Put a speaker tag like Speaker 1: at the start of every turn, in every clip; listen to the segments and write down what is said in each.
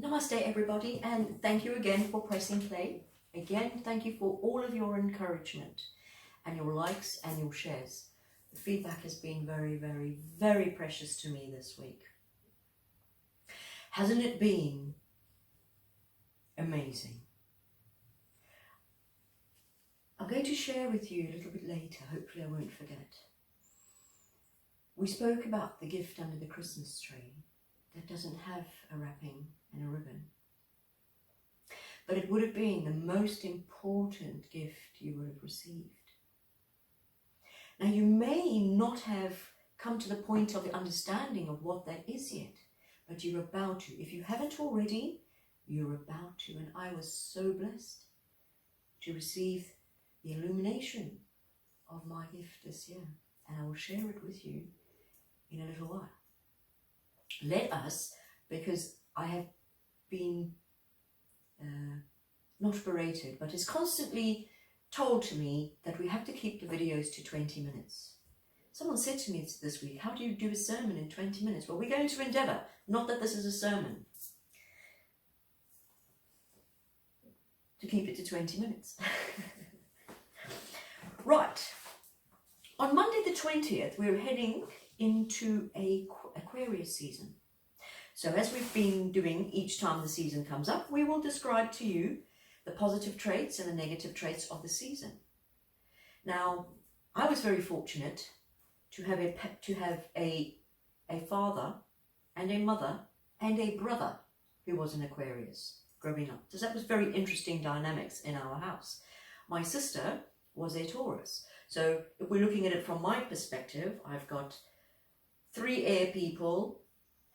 Speaker 1: Namaste everybody, and thank you again for pressing play. Again, thank you for all of your encouragement and your likes and your shares. The feedback has been very, very, very precious to me this week. Hasn't it been amazing? I'm going to share with you a little bit later, hopefully I won't forget. We spoke about the gift under the Christmas tree that doesn't have a wrapping and a ribbon. But it would have been the most important gift you would have received. Now you may not have come to the point of the understanding of what that is yet, but you're about to. If you haven't already, you're about to. And I was so blessed to receive the illumination of my gift this year. And I will share it with you in a little while. Let us, because I have been not berated, but it's constantly told to me that we have to keep the videos to 20 minutes. Someone said to me this week, how do you do a sermon in 20 minutes? Well, we're going to endeavour, not that this is a sermon, to keep it to 20 minutes. Right, on Monday the 20th, we're heading into Aquarius season. So as we've been doing each time the season comes up, we will describe to you the positive traits and the negative traits of the season. Now, I was very fortunate to have a father and a mother and a brother who was an Aquarius growing up. So that was very interesting dynamics in our house. My sister was a Taurus. So if we're looking at it from my perspective, I've got 3 air people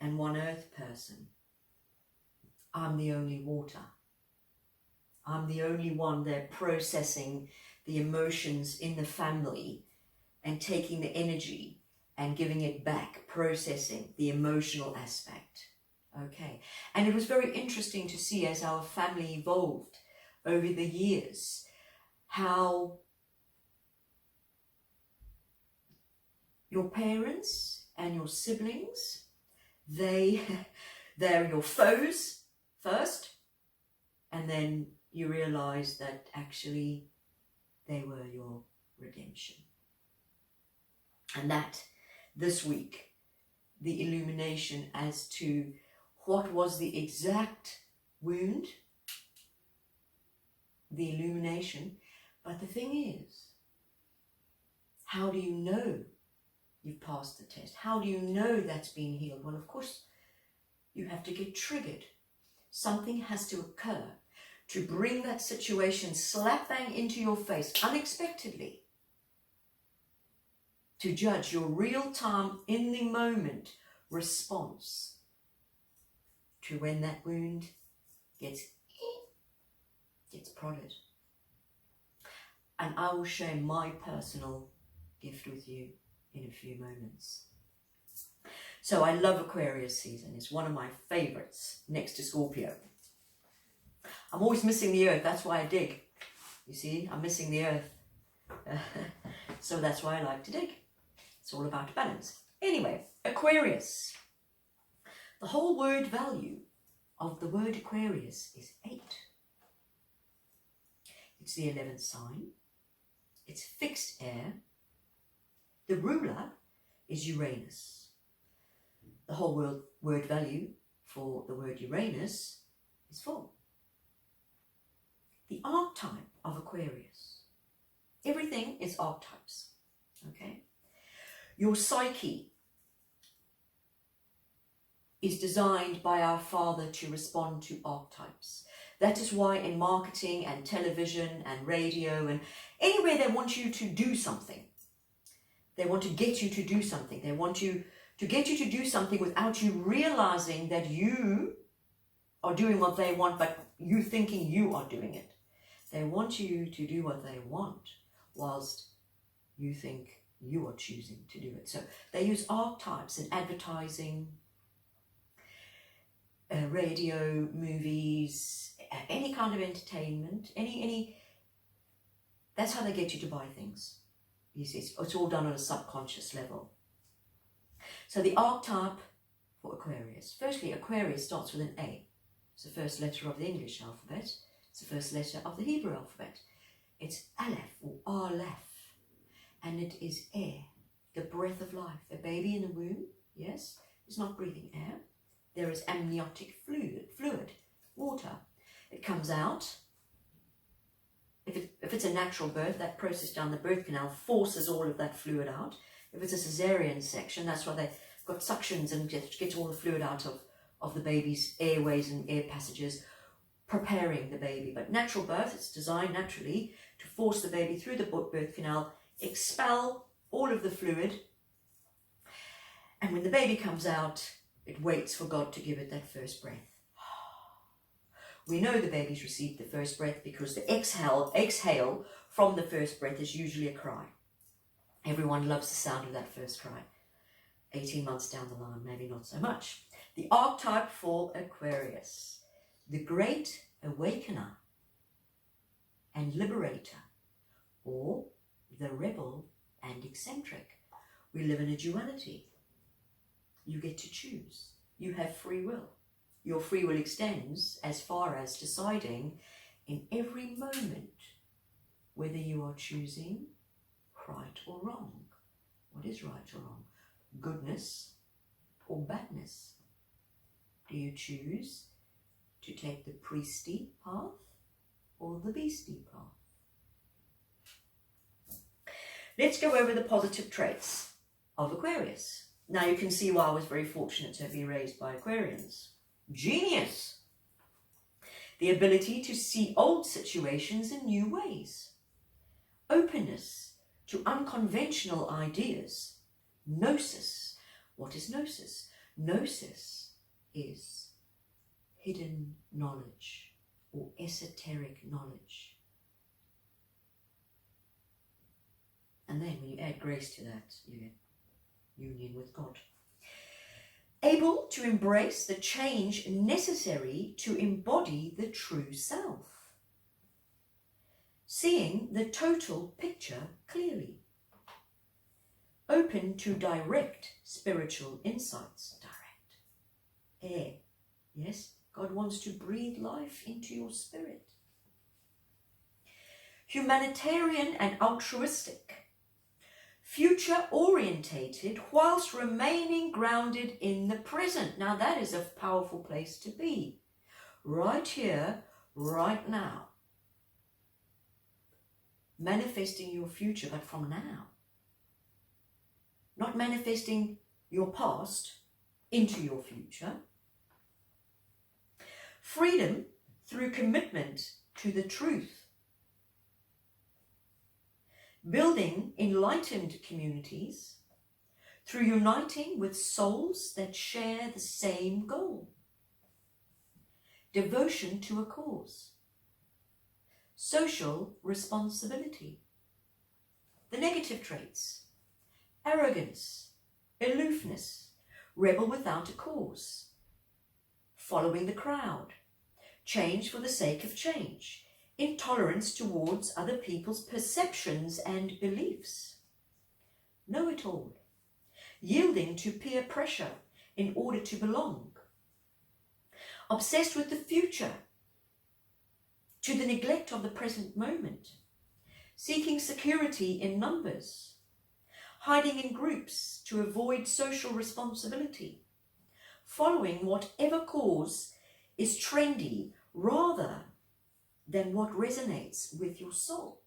Speaker 1: and 1 earth person. I'm the only water. I'm the only one there processing the emotions in the family and taking the energy and giving it back, processing the emotional aspect. Okay. And it was very interesting to see as our family evolved over the years, how your parents and your siblings, they're your foes first, and then you realize that actually they were your redemption. And that this week, the illumination as to what was the exact wound, the illumination. But the thing is, how do you know you've passed the test? How do you know that's been healed? Well, of course, you have to get triggered. Something has to occur to bring that situation slap bang into your face unexpectedly, to judge your real-time, in the moment response to when that wound gets prodded. And I will share my personal gift with you in a few moments. So I love Aquarius season. It's one of my favourites next to Scorpio. I'm always missing the earth. That's why I dig. You see, I'm missing the earth. So that's why I like to dig. It's all about balance. Anyway, Aquarius. The whole word value of the word Aquarius is 8. It's the 11th sign. It's fixed air. The ruler is Uranus. The whole word value for the word Uranus is 4. The archetype of Aquarius. Everything is archetypes, okay? Your psyche is designed by our Father to respond to archetypes. That is why in marketing and television and radio and anywhere they want you to do something. They want to get you to do something. They want you to get you to do something without you realizing that you are doing what they want, but you thinking you are doing it. They want you to do what they want, whilst you think you are choosing to do it. So they use archetypes in advertising, radio, movies, any kind of entertainment, that's how they get you to buy things. You see, it's all done on a subconscious level. So the archetype for Aquarius. Firstly, Aquarius starts with an A. It's the first letter of the English alphabet. It's the first letter of the Hebrew alphabet. It's Aleph or Aleph, and it is air, the breath of life. A baby in the womb, yes, is not breathing air. There is amniotic fluid, water. It comes out. If it's a natural birth, that process down the birth canal forces all of that fluid out. If it's a cesarean section, that's why they've got suctions and get all the fluid out of the baby's airways and air passages, preparing the baby. But natural birth, it's designed naturally to force the baby through the birth canal, expel all of the fluid, and when the baby comes out, it waits for God to give it that first breath. We know the baby's received the first breath because the exhale from the first breath is usually a cry. Everyone loves the sound of that first cry. 18 months down the line, maybe not so much. The archetype for Aquarius, the great awakener and liberator, or the rebel and eccentric. We live in a duality. You get to choose. You have free will. Your free will extends as far as deciding in every moment whether you are choosing right or wrong. What is right or wrong? Goodness or badness? Do you choose to take the priesty path or the beastie path? Let's go over the positive traits of Aquarius. Now you can see why I was very fortunate to be raised by Aquarians. Genius. The ability to see old situations in new ways. Openness to unconventional ideas. Gnosis. What is gnosis? Gnosis is hidden knowledge or esoteric knowledge. And then when you add grace to that, you get union with God. Able to embrace the change necessary to embody the true self. Seeing the total picture clearly. Open to direct spiritual insights. Direct. Air. Yes, God wants to breathe life into your spirit. Humanitarian and altruistic. Future orientated whilst remaining grounded in the present. Now that is a powerful place to be. Right here, right now. Manifesting your future, but from now. Not manifesting your past into your future. Freedom through commitment to the truth. Building enlightened communities through uniting with souls that share the same goal. Devotion to a cause. Social responsibility. The negative traits. Arrogance, aloofness, rebel without a cause. Following the crowd. Change for the sake of change. Intolerance towards other people's perceptions and beliefs. Know-it-all. Yielding to peer pressure in order to belong. Obsessed with the future to the neglect of the present moment. Seeking security in numbers. Hiding in groups to avoid social responsibility. Following whatever cause is trendy rather than what resonates with your soul.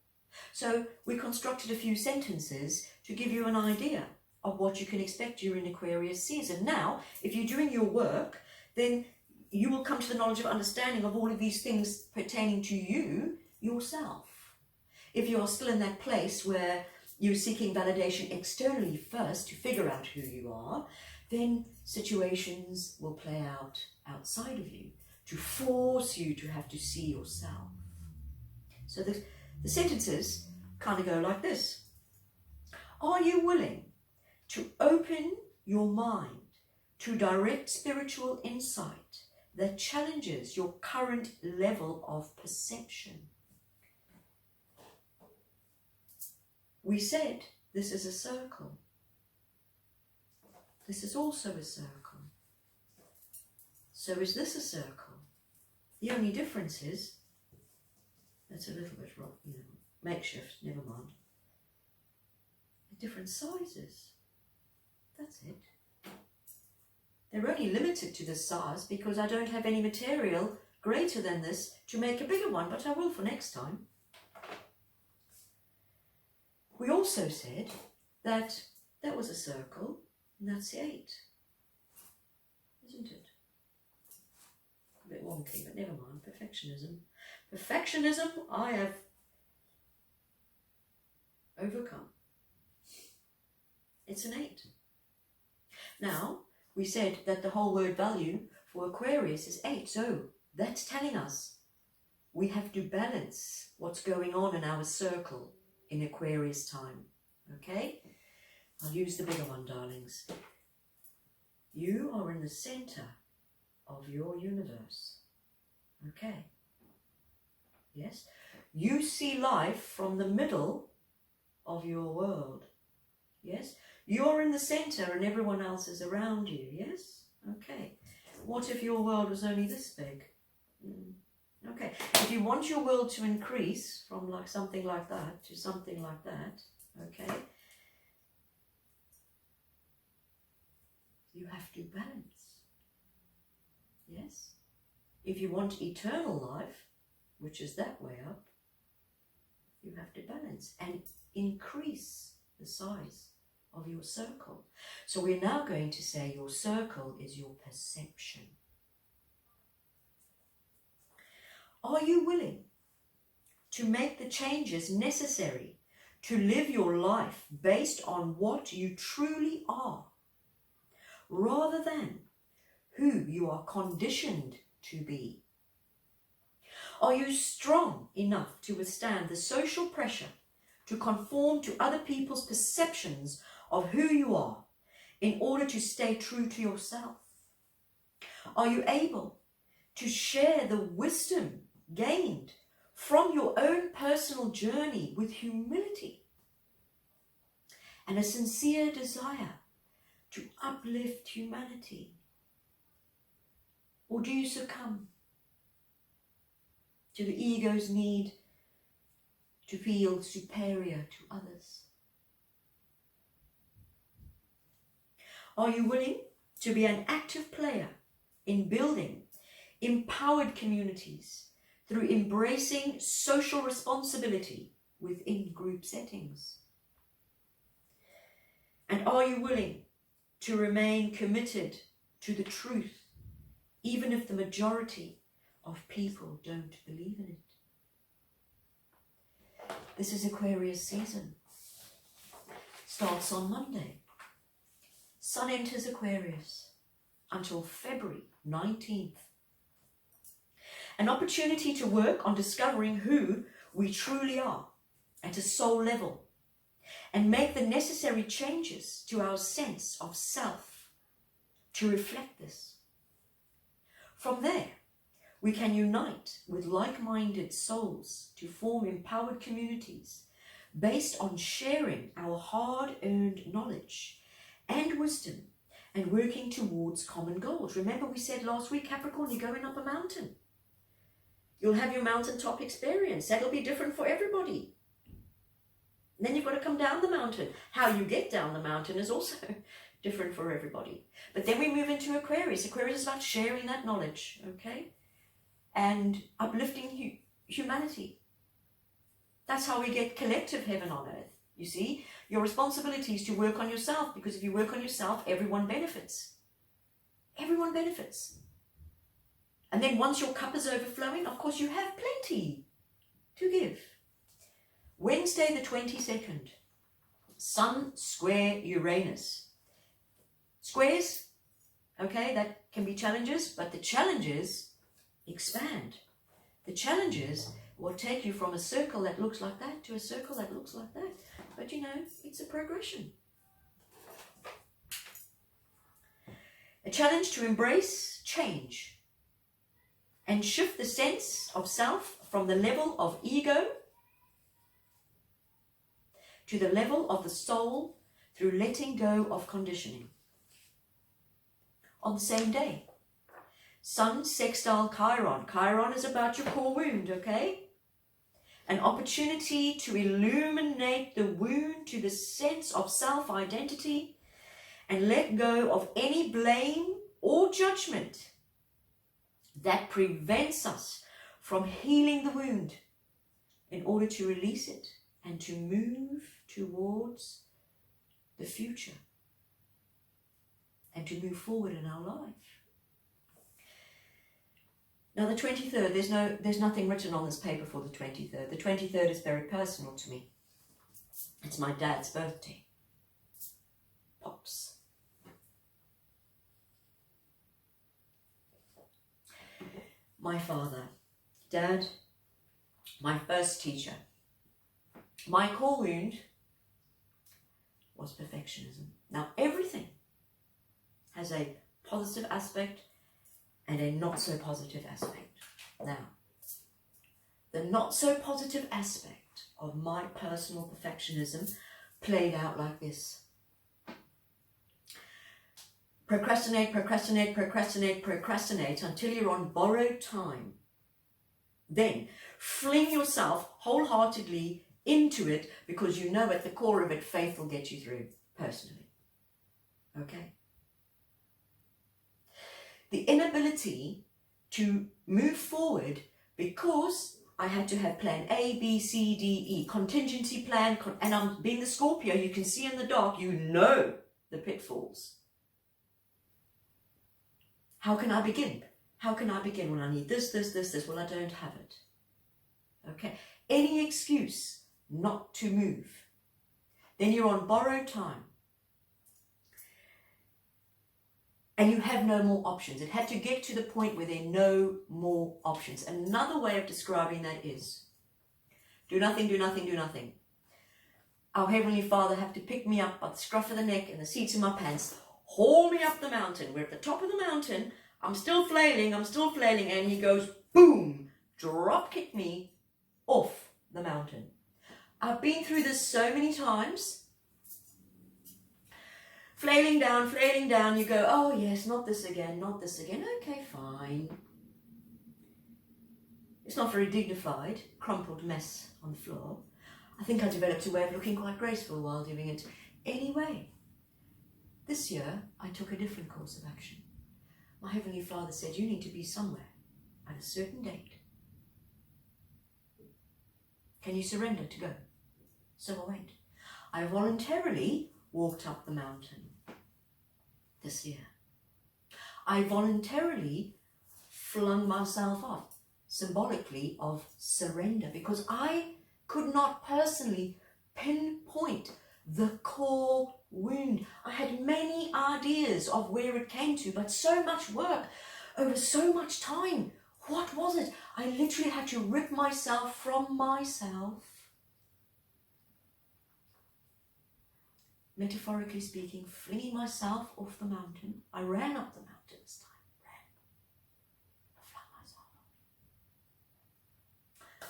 Speaker 1: So we constructed a few sentences to give you an idea of what you can expect during Aquarius season. Now, if you're doing your work, then you will come to the knowledge of understanding of all of these things pertaining to you, yourself. If you are still in that place where you're seeking validation externally first to figure out who you are, then situations will play out outside of you to force you to have to see yourself. So the sentences kind of go like this. Are you willing to open your mind to direct spiritual insight that challenges your current level of perception? We said this is a circle. This is also a circle. So is this a circle? The only difference is, that's a little bit wrong, makeshift, never mind. Different sizes. That's it. They're only limited to this size because I don't have any material greater than this to make a bigger one, but I will for next time. We also said that that was a circle, and that's the 8. Isn't it? A bit wonky, but never mind. Perfectionism. Perfectionism, I have overcome. It's an 8. Now, we said that the whole word value for Aquarius is 8, so that's telling us we have to balance what's going on in our circle in Aquarius time, okay? I'll use the bigger one, darlings. You are in the center of your universe, okay? Yes? You see life from the middle of your world, yes? You're in the center and everyone else is around you, yes? Okay. What if your world was only this big? Okay. If you want your world to increase from like something like that to something like that, okay, you have to balance, yes? If you want eternal life, which is that way up, you have to balance and increase the size of your circle. So we're now going to say your circle is your perception. Are you willing to make the changes necessary to live your life based on what you truly are, rather than who you are conditioned to be? Are you strong enough to withstand the social pressure to conform to other people's perceptions of who you are in order to stay true to yourself? Are you able to share the wisdom gained from your own personal journey with humility and a sincere desire to uplift humanity? Or do you succumb to the ego's need to feel superior to others? Are you willing to be an active player in building empowered communities through embracing social responsibility within group settings? And are you willing to remain committed to the truth, even if the majority of people don't believe in it? This is Aquarius season. Starts on Monday. Sun enters Aquarius until February 19th. An opportunity to work on discovering who we truly are at a soul level and make the necessary changes to our sense of self to reflect this. From there, we can unite with like-minded souls to form empowered communities based on sharing our hard-earned knowledge and wisdom and working towards common goals. Remember we said last week, Capricorn, you're going up a mountain. You'll have your mountaintop experience. That'll be different for everybody. And then you've got to come down the mountain. How you get down the mountain is also different for everybody. But then we move into Aquarius. Aquarius is about sharing that knowledge, okay? And uplifting humanity. That's how we get collective heaven on earth. You see, your responsibility is to work on yourself, because if you work on yourself, everyone benefits. Everyone benefits. And then once your cup is overflowing, of course you have plenty to give. Wednesday the 22nd, Sun square Uranus. Squares, okay, that can be challenges, but the challenges expand. The challenges will take you from a circle that looks like that to a circle that looks like that. But you know, it's a progression. A challenge to embrace change and shift the sense of self from the level of ego to the level of the soul through letting go of conditioning. On the same day, Sun, sextile, Chiron. Chiron is about your core wound, okay? An opportunity to illuminate the wound to the sense of self-identity and let go of any blame or judgment that prevents us from healing the wound in order to release it and to move towards the future and to move forward in our life. Now the 23rd, there's nothing written on this paper for the 23rd. The 23rd is very personal to me. It's my dad's birthday. Pops. My father, Dad, my first teacher. My core wound was perfectionism. Now everything has a positive aspect and a not so positive aspect. Now, the not so positive aspect of my personal perfectionism played out like this. Procrastinate, procrastinate, procrastinate, procrastinate until you're on borrowed time. Then fling yourself wholeheartedly into it because you know at the core of it, faith will get you through personally. Okay? The inability to move forward because I had to have plan A, B, C, D, E, contingency plan, and I'm being the Scorpio, you can see in the dark, you know the pitfalls. How can I begin? How can I begin when I need this, this, this, this? Well, I don't have it. Okay? Any excuse not to move. Then you're on borrowed time. And you have no more options. It had to get to the point where there are no more options. Another way of describing that is, do nothing, do nothing, do nothing. Our Heavenly Father have to pick me up by the scruff of the neck and the seats of my pants, haul me up the mountain. We're at the top of the mountain. I'm still flailing, and He goes, boom, drop kick me off the mountain. I've been through this so many times. Flailing down, you go, oh yes, not this again, not this again. Okay, fine. It's not very dignified, crumpled mess on the floor. I think I developed a way of looking quite graceful while doing it. Anyway, this year I took a different course of action. My Heavenly Father said, you need to be somewhere at a certain date. Can you surrender to go? So I went. I voluntarily walked up the mountain this year. I voluntarily flung myself off, symbolically of surrender, because I could not personally pinpoint the core wound. I had many ideas of where it came to, but so much work over so much time. What was it? I literally had to rip myself from myself. Metaphorically speaking, flinging myself off the mountain. I ran up the mountain this time. I flung myself off.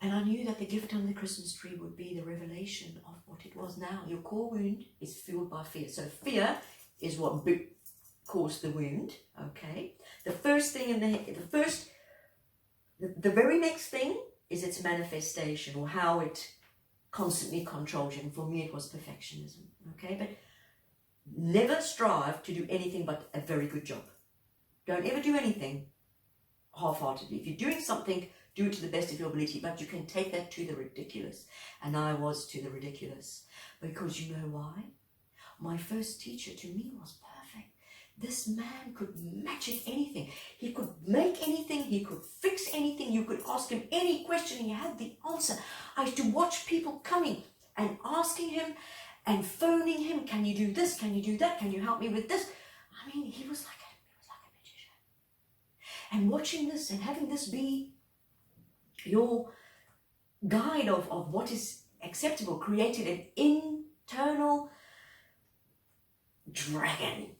Speaker 1: And I knew that the gift under the Christmas tree would be the revelation of what it was now. Your core wound is fueled by fear. So fear is what caused the wound. Okay. The first thing the very next thing is its manifestation, or how it constantly controls you. And for me it was perfectionism. Okay, but never strive to do anything but a very good job. Don't ever do anything half-heartedly. If you're doing something, do it to the best of your ability, but you can take that to the ridiculous. And I was to the ridiculous. Because you know why? My first teacher to me was perfect. This man could magic anything. He could make anything. He could fix anything. You could ask him any question and he had the answer. I used to watch people coming and asking him and phoning him. Can you do this? Can you do that? Can you help me with this? I mean, he was like a magician. And watching this and having this be your guide of what is acceptable created an internal dragon.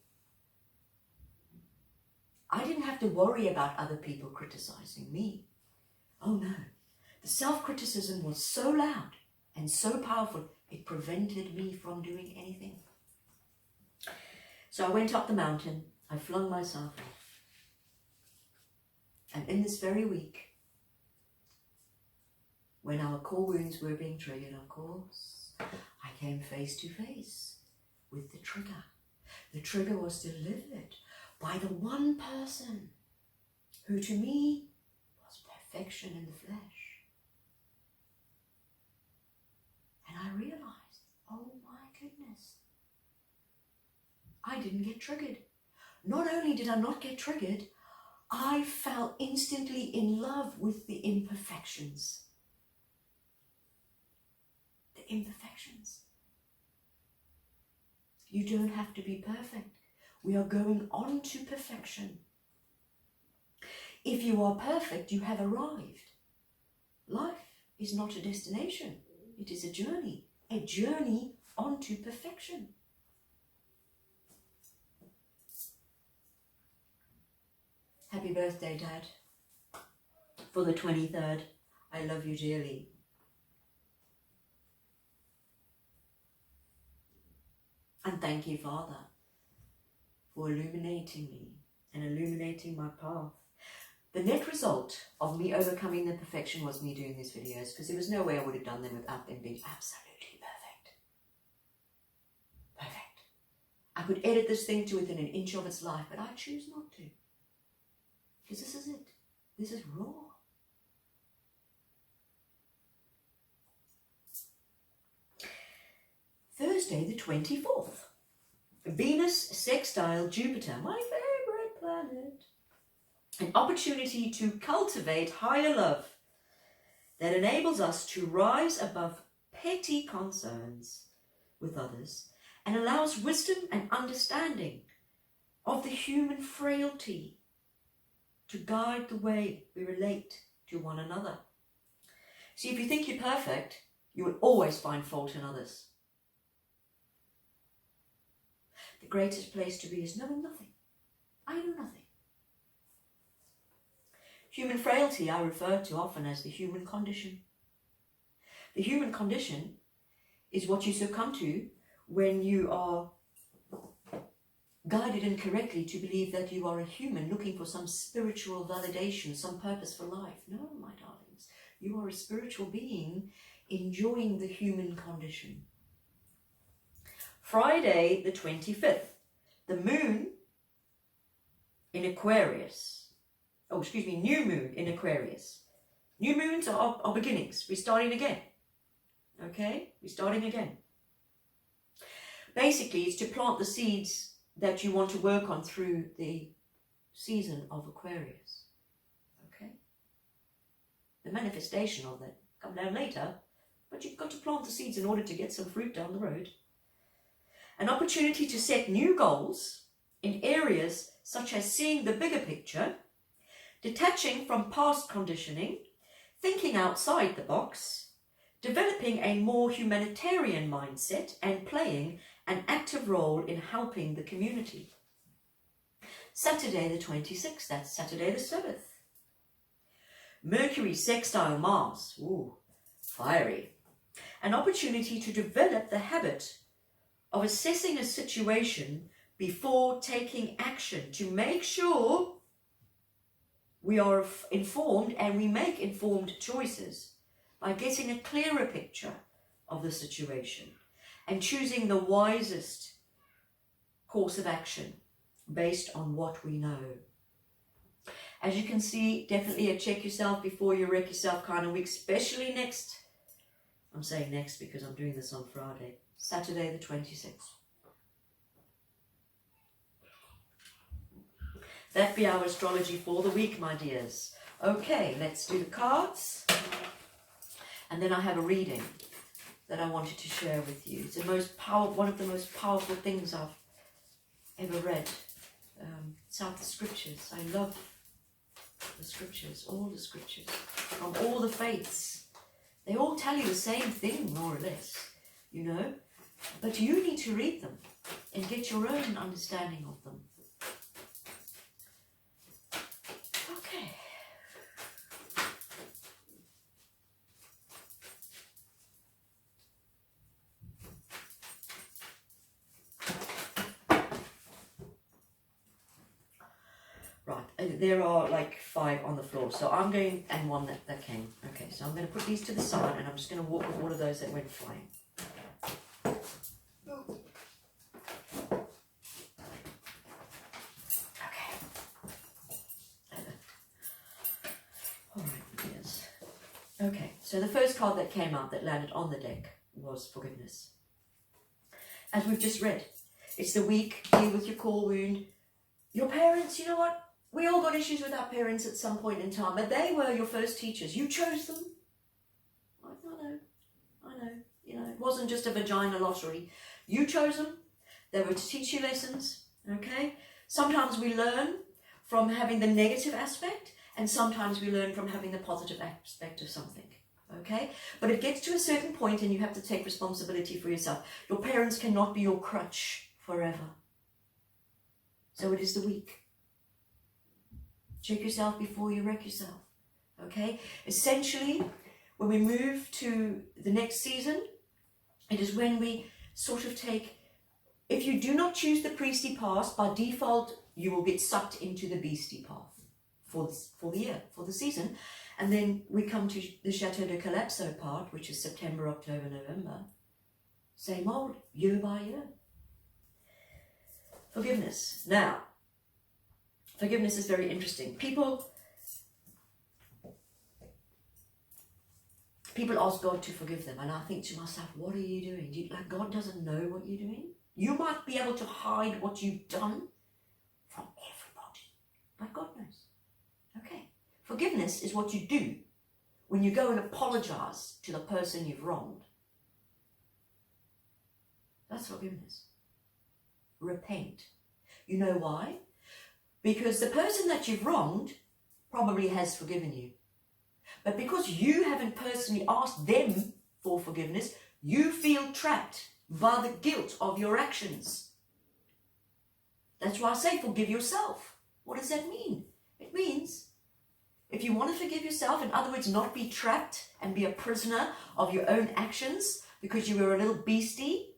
Speaker 1: I didn't have to worry about other people criticizing me. Oh no. The self-criticism was so loud and so powerful, it prevented me from doing anything. So I went up the mountain. I flung myself off. And in this very week, when our core wounds were being triggered, of course, I came face to face with the trigger. The trigger was delivered by the one person who to me was perfection in the flesh. And I realized, oh my goodness, I didn't get triggered. Not only did I not get triggered, I fell instantly in love with the imperfections. The imperfections. You don't have to be perfect. We are going on to perfection. If you are perfect, you have arrived. Life is not a destination. It is a journey onto perfection. Happy birthday, Dad, for the 23rd. I love you dearly. And thank you, Father, for illuminating me and illuminating my path. The net result of me overcoming the perfection was me doing these videos, because there was no way I would have done them without them being absolutely perfect. Perfect. I could edit this thing to within an inch of its life, but I choose not to. Because this is it. This is raw. Thursday the 24th. Venus sextile Jupiter, my favorite planet. An opportunity to cultivate higher love that enables us to rise above petty concerns with others and allows wisdom and understanding of the human frailty to guide the way we relate to one another. See, if you think you're perfect, you will always find fault in others. The greatest place to be is knowing nothing. I know nothing. Human frailty I refer to often as the human condition. The human condition is what you succumb to when you are guided incorrectly to believe that you are a human looking for some spiritual validation, some purpose for life. No, my darlings, you are a spiritual being enjoying the human condition. Friday the 25th, the moon in Aquarius. New moon in Aquarius. New moons are beginnings. We're starting again. Okay? We're starting again. Basically, it's to plant the seeds that you want to work on through the season of Aquarius. Okay? The manifestation of that come down later, but you've got to plant the seeds in order to get some fruit down the road. An opportunity to set new goals in areas such as seeing the bigger picture, detaching from past conditioning, thinking outside the box, developing a more humanitarian mindset, and playing an active role in helping the community. Saturday the 26th, that's Saturday the 7th. Mercury sextile Mars, ooh, fiery. An opportunity to develop the habit of assessing a situation before taking action to make sure we are informed and we make informed choices by getting a clearer picture of the situation and choosing the wisest course of action based on what we know. As you can see, definitely a check yourself before you wreck yourself kind of week, especially next, I'm saying next because I'm doing this on Friday, Saturday the 26th. That be our astrology for the week, my dears. Okay, let's do the cards. And then I have a reading that I wanted to share with you. It's one of the most powerful things I've ever read. It's out the scriptures. I love the scriptures, all the scriptures, from all the faiths. They all tell you the same thing, more or less, you know. But you need to read them and get your own understanding of them. Okay. There are like 5 on the floor, so I'm going, and 1 that came. Okay, so I'm going to put these to the side, and I'm just going to walk with all of those that went flying. Okay. All right, yes. Okay, so the first card that came out that landed on the deck was forgiveness. As we've just read, it's the week, deal with your core wound. Your parents, you know what? We all got issues with our parents at some point in time, but they were your first teachers. You chose them. I know. You know, it wasn't just a vagina lottery. You chose them. They were to teach you lessons, okay? Sometimes we learn from having the negative aspect, and sometimes we learn from having the positive aspect of something, okay? But it gets to a certain point and you have to take responsibility for yourself. Your parents cannot be your crutch forever. So it is the week. Check yourself before you wreck yourself, okay? Essentially, when we move to the next season, it is when we sort of take, if you do not choose the priestly path, by default, you will get sucked into the beastie path for the year, for the season. And then we come to the Chateau de Calypso part, which is September, October, November. Same old, year by year. Forgiveness. Now, forgiveness is very interesting. People ask God to forgive them, and I think to myself, what are you doing? Like, God doesn't know what you're doing? You might be able to hide what you've done from everybody, but God knows. Okay. Forgiveness is what you do when you go and apologize to the person you've wronged. That's forgiveness. Repent. You know why? Because the person that you've wronged probably has forgiven you. But because you haven't personally asked them for forgiveness, you feel trapped by the guilt of your actions. That's why I say forgive yourself. What does that mean? It means if you want to forgive yourself, in other words, not be trapped and be a prisoner of your own actions because you were a little beastie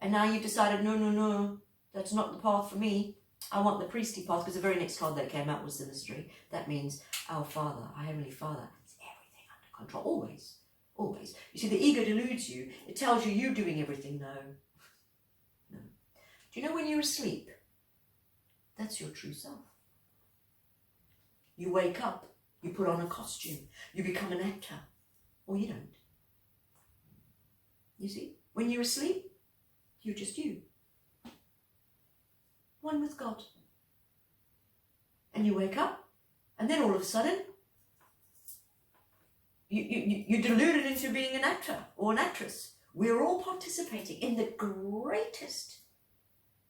Speaker 1: and now you've decided, no, that's not the path for me. I want the priestly path, because the very next card that came out was the mystery. That means our Father, our Heavenly Father, has everything under control. Always. Always. You see, the ego deludes you. It tells you you're doing everything. No. Do you know when you're asleep? That's your true self. You wake up, you put on a costume, you become an actor, or you don't. You see, when you're asleep, you're just you. One with God. And you wake up, and then all of a sudden, you're deluded into being an actor or an actress. We're all participating in the greatest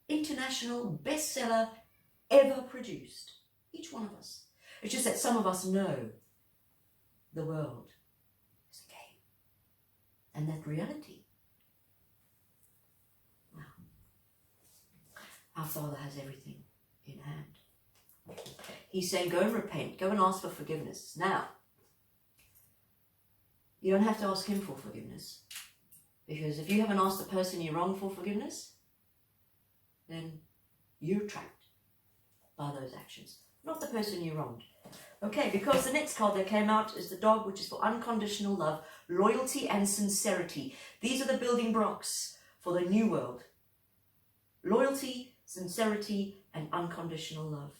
Speaker 1: international bestseller ever produced. Each one of us. It's just that some of us know the world is a game. And that reality. Wow. Our Father has everything in hand. He's saying, go and repent. Go and ask for forgiveness. Now, you don't have to ask him for forgiveness. Because if you haven't asked the person you wronged for forgiveness, then you're trapped by those actions. Not the person you wronged. Okay, because the next card that came out is the dog, which is for unconditional love, loyalty and sincerity. These are the building blocks for the new world. Loyalty, sincerity, and unconditional love.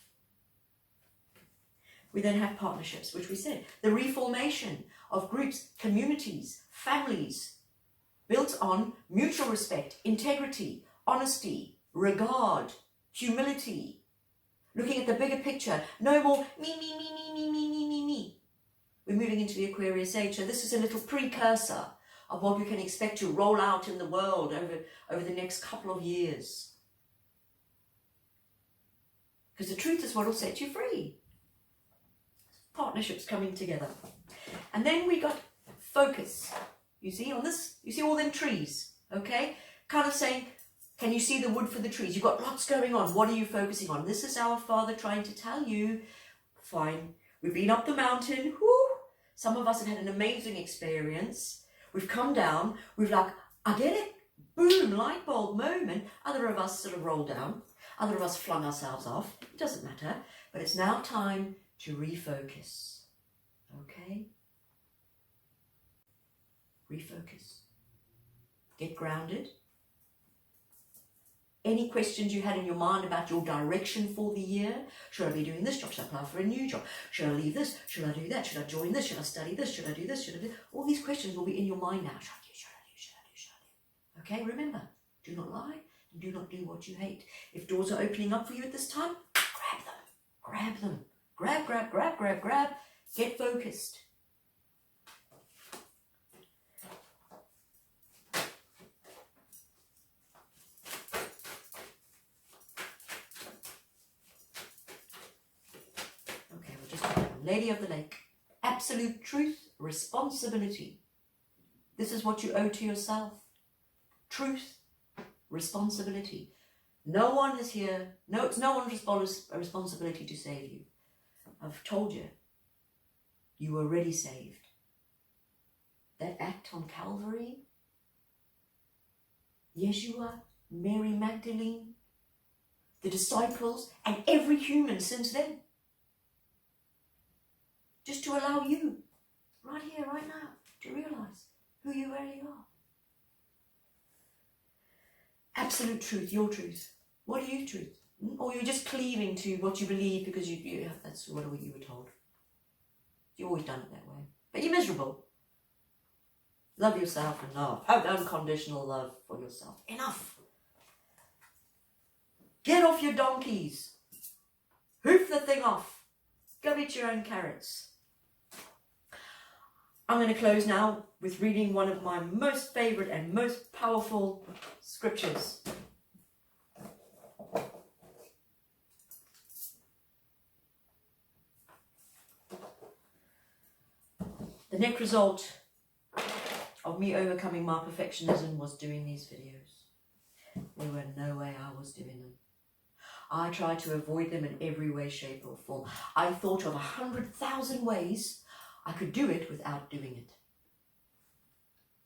Speaker 1: We then have partnerships, which we said. The reformation of groups, communities, families, built on mutual respect, integrity, honesty, regard, humility. Looking at the bigger picture, no more me. We're moving into the Aquarius age, so this is a little precursor of what we can expect to roll out in the world over the next couple of years. Because the truth is what will set you free. Partnerships coming together. And then we got focus. You see on this? You see all them trees, okay? Kind of saying, can you see the wood for the trees? You've got lots going on. What are you focusing on? This is our Father trying to tell you, fine, we've been up the mountain. Whoo! Some of us have had an amazing experience. We've come down. We've like, I get it. Boom, light bulb moment. Other of us sort of roll down. Other of us flung ourselves off. It doesn't matter. But it's now time to refocus. Okay? Refocus. Get grounded. Any questions you had in your mind about your direction for the year? Should I be doing this job? Should I apply for a new job? Should I leave this? Should I do that? Should I join this? Should I study this? Should I do this? Should I do? All these questions will be in your mind now. Should I do? Should I do? Should I do? Should I do? Okay, remember, do not lie and do not do what you hate. If doors are opening up for you at this time, grab them. Grab them. Grab, grab, grab, grab, grab. Get focused. Lady of the Lake. Absolute truth, responsibility. This is what you owe to yourself. Truth, responsibility. No one is here. No, it's no one's responsibility to save you. I've told you, you were already saved. That act on Calvary, Yeshua, Mary Magdalene, the disciples, and every human since then. Just to allow you, right here, right now, to realize who you really are. Absolute truth, your truth. What are you truth? Or you're just cleaving to what you believe because that's what you were told. You've always done it that way. But you're miserable. Love yourself enough. Have unconditional love for yourself. Enough. Get off your donkeys. Hoof the thing off. Go eat your own carrots. I'm going to close now with reading one of my most favourite and most powerful scriptures. The net result of me overcoming my perfectionism was doing these videos. There were no way I was doing them. I tried to avoid them in every way, shape or form. I thought of 100,000 ways I could do it without doing it.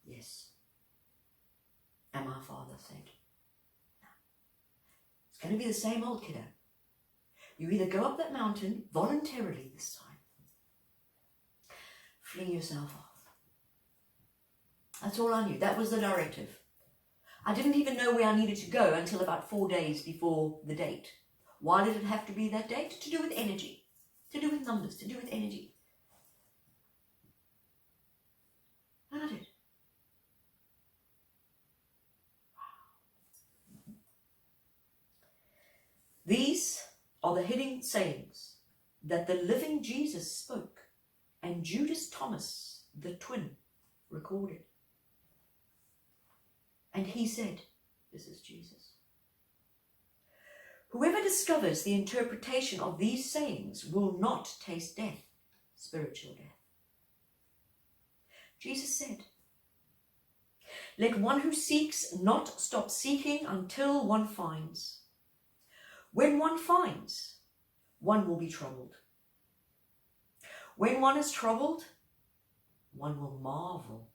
Speaker 1: Yes. And my father said, no. It's going to be the same old, kiddo. You either go up that mountain voluntarily this time. Fling yourself off. That's all I knew. That was the directive. I didn't even know where I needed to go until about 4 days before the date. Why did it have to be that date? To do with energy. To do with numbers. To do with energy. And I did. Wow. These are the hidden sayings that the living Jesus spoke and Judas Thomas, the twin, recorded. And he said, this is Jesus, whoever discovers the interpretation of these sayings will not taste death, spiritual death. Jesus said, let one who seeks not stop seeking until one finds. When one finds, one will be troubled. When one is troubled, one will marvel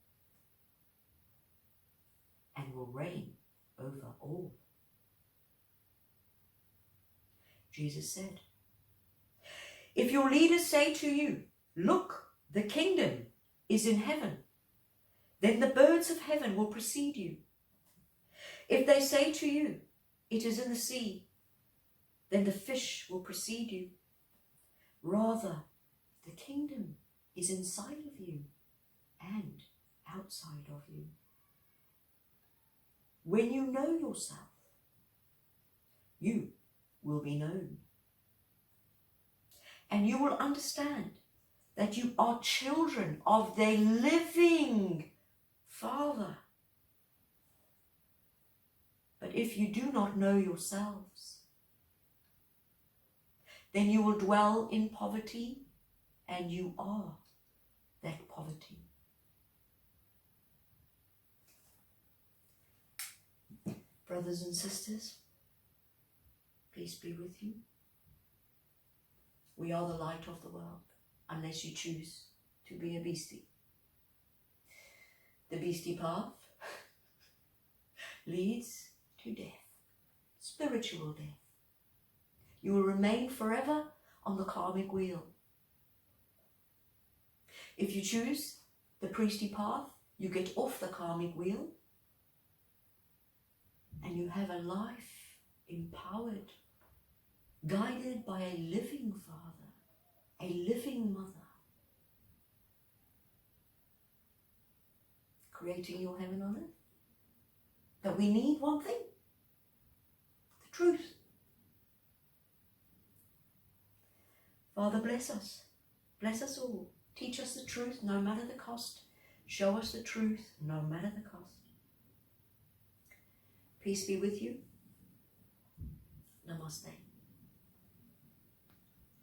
Speaker 1: and will reign over all. Jesus said, if your leaders say to you, look, the kingdom is in heaven, then the birds of heaven will precede you. If they say to you, it is in the sea, then the fish will precede you. Rather, the kingdom is inside of you and outside of you. When you know yourself, you will be known. And you will understand that you are children of the living Father. But if you do not know yourselves, then you will dwell in poverty, and you are that poverty. Brothers and sisters, peace be with you. We are the light of the world, unless you choose to be a beastie. The beastie path leads to death, spiritual death. You will remain forever on the karmic wheel. If you choose the priestly path, you get off the karmic wheel and you have a life empowered, guided by a living Father, a living Mother, creating your heaven on earth. But we need one thing, the truth. Father, bless us all. Teach us the truth, no matter the cost. Show us the truth, no matter the cost. Peace be with you. Namaste.